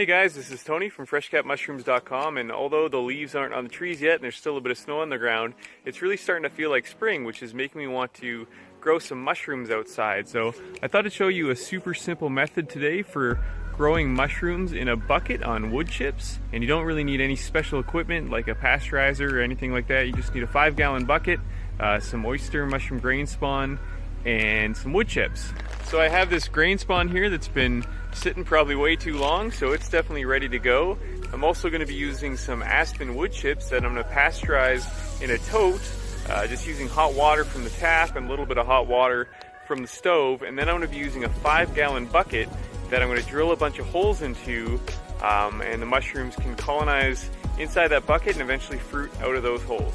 Hey guys, this is Tony from freshcapmushrooms.com, and although the leaves aren't on the trees yet and there's still a bit of snow on the ground, it's really starting to feel like spring, which is making me want to grow some mushrooms outside. So I thought I'd show you a super simple method today for growing mushrooms in a bucket on wood chips. And you don't really need any special equipment like a pasteurizer or anything like that. You just need a 5-gallon bucket, some oyster mushroom grain spawn, and some wood chips. So I have this grain spawn here that's been sitting probably way too long, so it's definitely ready to go. I'm also going to be using some aspen wood chips that I'm going to pasteurize in a tote, just using hot water from the tap and a little bit of hot water from the stove. And then I'm going to be using a 5-gallon bucket that I'm going to drill a bunch of holes into, and the mushrooms can colonize inside that bucket and eventually fruit out of those holes.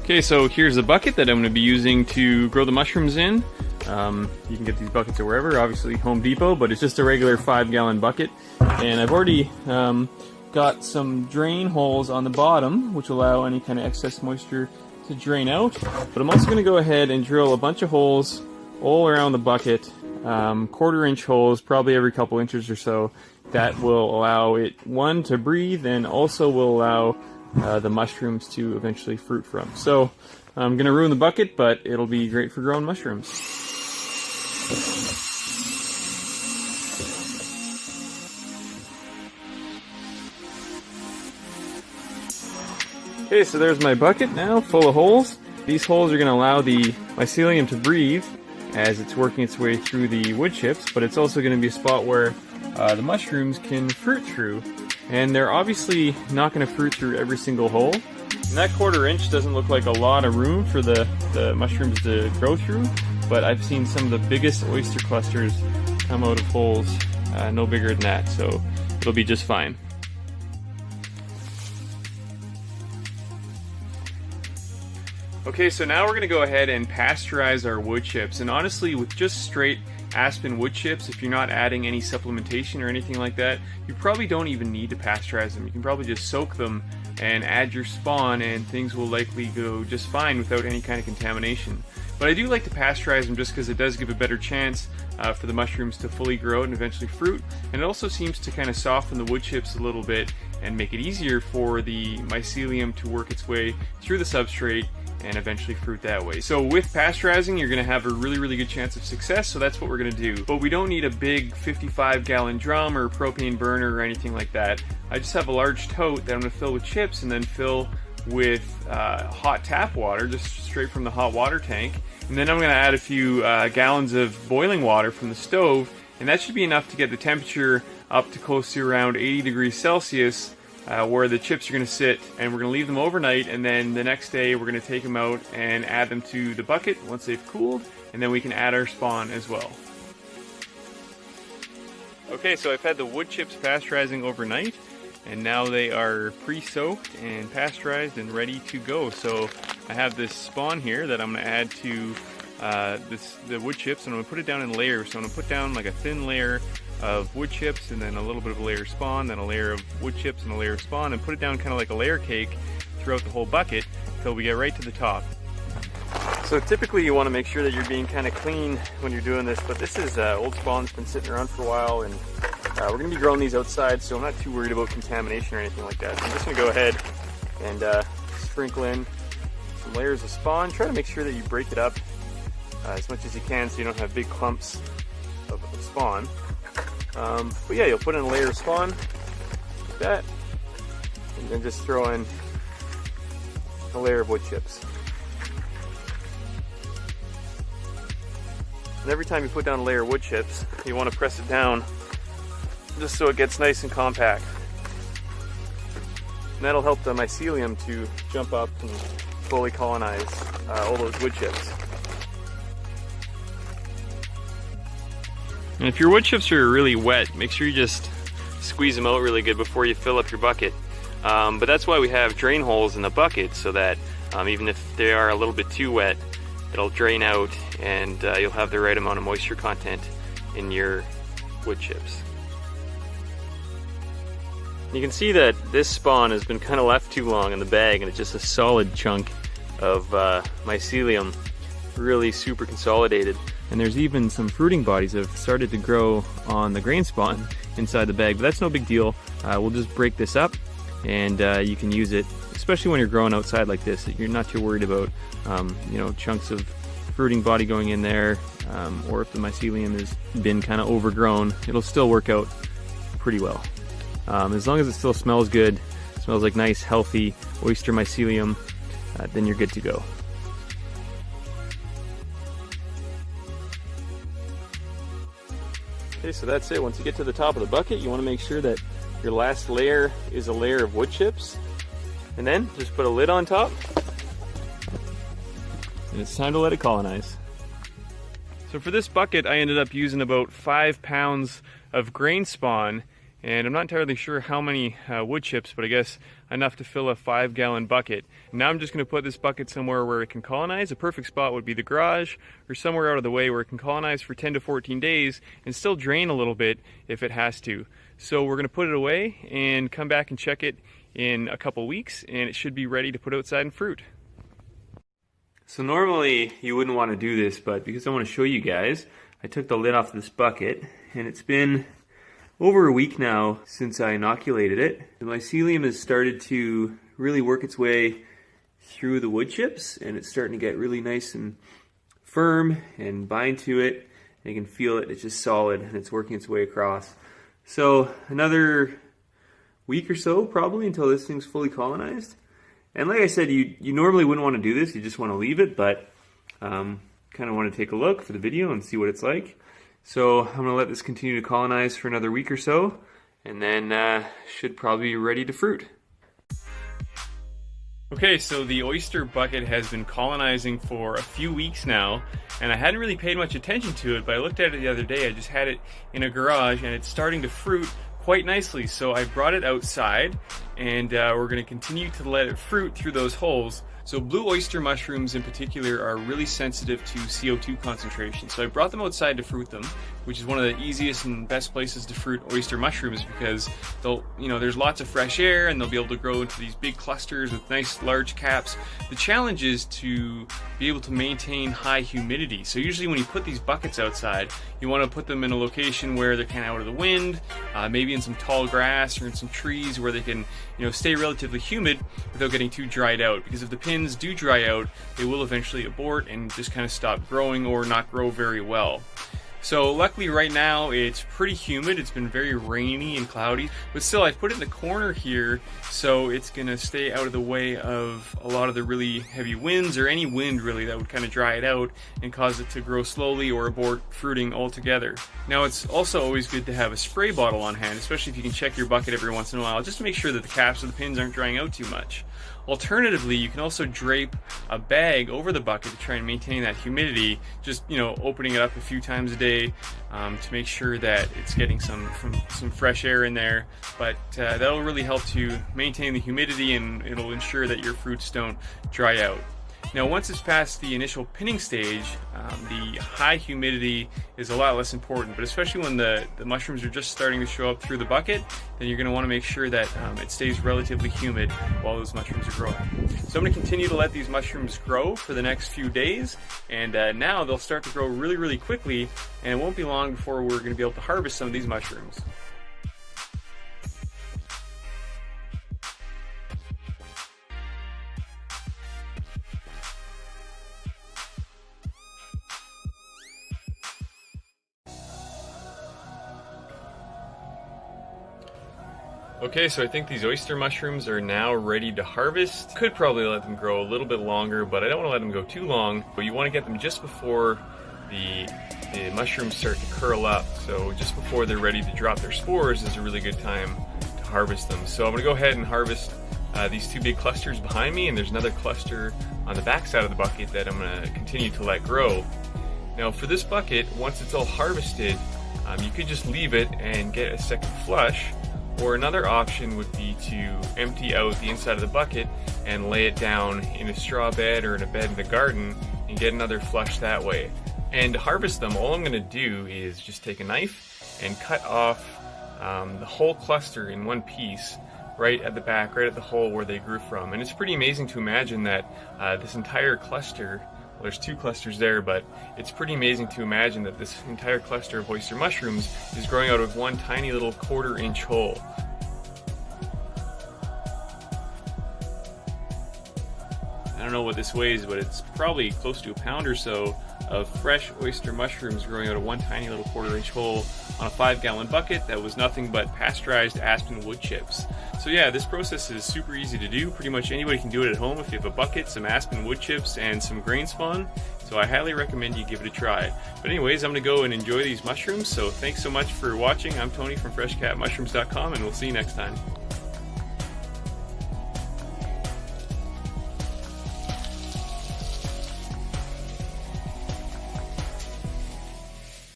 Okay, so here's the bucket that I'm going to be using to grow the mushrooms in. You can get these buckets at wherever, obviously Home Depot, but it's just a regular 5-gallon bucket. And I've already got some drain holes on the bottom, which allow any kind of excess moisture to drain out. But I'm also going to go ahead and drill a bunch of holes all around the bucket, 1/4-inch holes, probably every couple inches or so. That will allow it, one, to breathe, and also will allow the mushrooms to eventually fruit from. So I'm going to ruin the bucket, but it'll be great for growing mushrooms. Okay, so there's my bucket now, full of holes. These holes are going to allow the mycelium to breathe as it's working its way through the wood chips, but it's also going to be a spot where the mushrooms can fruit through. And they're obviously not going to fruit through every single hole. And that 1/4-inch doesn't look like a lot of room for the mushrooms to grow through, but I've seen some of the biggest oyster clusters come out of holes no bigger than that, so it'll be just fine. Okay, so now we're going to go ahead and pasteurize our wood chips. And honestly, with just straight aspen wood chips, if you're not adding any supplementation or anything like that, you probably don't even need to pasteurize them. You can probably just soak them and add your spawn, and things will likely go just fine without any kind of contamination. But I do like to pasteurize them just because it does give a better chance for the mushrooms to fully grow and eventually fruit. And it also seems to kind of soften the wood chips a little bit and make it easier for the mycelium to work its way through the substrate and eventually fruit that way. So with pasteurizing, you're going to have a really good chance of success, so that's what we're going to do. But we don't need a big 55-gallon drum or propane burner or anything like that. I just have a large tote that I'm going to fill with chips and then fill with hot tap water, just straight from the hot water tank. And then I'm going to add a few gallons of boiling water from the stove, and that should be enough to get the temperature up to close to around 80 degrees Celsius, where the chips are going to sit, and we're going to leave them overnight, and then the next day we're going to take them out and add them to the bucket once they've cooled, and then we can add our spawn as well. Okay, so I've had the wood chips pasteurizing overnight, and now they are pre-soaked and pasteurized and ready to go. So I have this spawn here that I'm going to add to the wood chips, and I'm going to put it down in layers. So I'm going to put down like a thin layer of wood chips, and then a little bit of a layer of spawn, then a layer of wood chips and a layer of spawn, and put it down kind of like a layer cake throughout the whole bucket until we get right to the top. So typically you want to make sure that you're being kind of clean when you're doing this, but this is old spawn that's been sitting around for a while, and we're going to be growing these outside, so I'm not too worried about contamination or anything like that. So I'm just going to go ahead and sprinkle in some layers of spawn. Try to make sure that you break it up as much as you can so you don't have big clumps of spawn. But yeah, you'll put in a layer of spawn like that, and then just throw in a layer of wood chips. And every time you put down a layer of wood chips, you want to press it down just so it gets nice and compact. And that'll help the mycelium to jump up and fully colonize all those wood chips. And if your wood chips are really wet, make sure you just squeeze them out really good before you fill up your bucket. But that's why we have drain holes in the bucket, so that even if they are a little bit too wet, it'll drain out and you'll have the right amount of moisture content in your wood chips. You can see that this spawn has been kind of left too long in the bag, and it's just a solid chunk of mycelium, really super consolidated. And there's even some fruiting bodies that have started to grow on the grain spawn inside the bag, but that's no big deal. We'll just break this up, and you can use it, especially when you're growing outside like this. You're not too worried about you know, chunks of fruiting body going in there, or if the mycelium has been kind of overgrown, it'll still work out pretty well. As long as it still smells good, smells like nice, healthy oyster mycelium, then you're good to go. Okay, so that's it. Once you get to the top of the bucket, you want to make sure that your last layer is a layer of wood chips, and then just put a lid on top, and it's time to let it colonize. So for this bucket, I ended up using about 5 pounds of grain spawn, and I'm not entirely sure how many wood chips, but I guess enough to fill a 5-gallon bucket. Now I'm just going to put this bucket somewhere where it can colonize. A perfect spot would be the garage, or somewhere out of the way where it can colonize for 10 to 14 days and still drain a little bit if it has to. So we're going to put it away and come back and check it in a couple weeks, and it should be ready to put outside in fruit. So normally you wouldn't want to do this, but because I want to show you guys, I took the lid off this bucket, and it's been over a week now since I inoculated it. The mycelium has started to really work its way through the wood chips, and it's starting to get really nice and firm and bind to it, and you can feel it. It's just solid, and it's working its way across. So another week or so probably until this thing's fully colonized. And like I said, you normally wouldn't want to do this, you just want to leave it, but kind of want to take a look for the video and see what it's like. So I'm going to let this continue to colonize for another week or so, and then should probably be ready to fruit. Okay, so the oyster bucket has been colonizing for a few weeks now, and I hadn't really paid much attention to it, but I looked at it the other day. I just had it in a garage, and it's starting to fruit quite nicely. So I brought it outside, and we're going to continue to let it fruit through those holes. So blue oyster mushrooms in particular are really sensitive to CO2 concentration. So I brought them outside to fruit them, which is one of the easiest and best places to fruit oyster mushrooms, because they'll, you know, there's lots of fresh air and they'll be able to grow into these big clusters with nice large caps. The challenge is to be able to maintain high humidity. So usually when you put these buckets outside, you want to put them in a location where they're kind of out of the wind, maybe in some tall grass or in some trees where they can, you know, stay relatively humid without getting too dried out. Because if the pins do dry out, they will eventually abort and just kind of stop growing or not grow very well. So luckily right now it's pretty humid. It's been very rainy and cloudy, but still I've put it in the corner here so it's gonna stay out of the way of a lot of the really heavy winds, or any wind really that would kind of dry it out and cause it to grow slowly or abort fruiting altogether. Now it's also always good to have a spray bottle on hand, especially if you can check your bucket every once in a while, just to make sure that the caps of the pins aren't drying out too much. Alternatively, you can also drape a bag over the bucket to try and maintain that humidity, just, you know, opening it up a few times a day to make sure that it's getting some fresh air in there. But that'll really help to maintain the humidity, and it'll ensure that your fruits don't dry out. Now once it's past the initial pinning stage, the high humidity is a lot less important, but especially when the mushrooms are just starting to show up through the bucket, then you're going to want to make sure that it stays relatively humid while those mushrooms are growing. So I'm going to continue to let these mushrooms grow for the next few days, and now they'll start to grow really, really quickly, and it won't be long before we're going to be able to harvest some of these mushrooms. Okay, so I think these oyster mushrooms are now ready to harvest. Could probably let them grow a little bit longer, but I don't want to let them go too long. But you want to get them just before the mushrooms start to curl up. So just before they're ready to drop their spores is a really good time to harvest them. So I'm going to go ahead and harvest these two big clusters behind me, and there's another cluster on the back side of the bucket that I'm going to continue to let grow. Now for this bucket, once it's all harvested, you could just leave it and get a second flush. Or another option would be to empty out the inside of the bucket and lay it down in a straw bed or in a bed in the garden and get another flush that way. And to harvest them, all I'm going to do is just take a knife and cut off the whole cluster in one piece, right at the back, right at the hole where they grew from. And it's pretty amazing to imagine that this entire cluster, well, there's 2 clusters there, but it's pretty amazing to imagine that this entire cluster of oyster mushrooms is growing out of one tiny little 1/4 inch hole. I don't know what this weighs, but it's probably close to a pound or so of fresh oyster mushrooms growing out of one tiny little 1/4 inch hole on a 5-gallon bucket that was nothing but pasteurized aspen wood chips. So yeah, this process is super easy to do. Pretty much anybody can do it at home if you have a bucket, some aspen wood chips, and some grain spawn. So I highly recommend you give it a try. But anyways, I'm going to go and enjoy these mushrooms. So thanks so much for watching. I'm Tony from freshcatmushrooms.com, and we'll see you next time.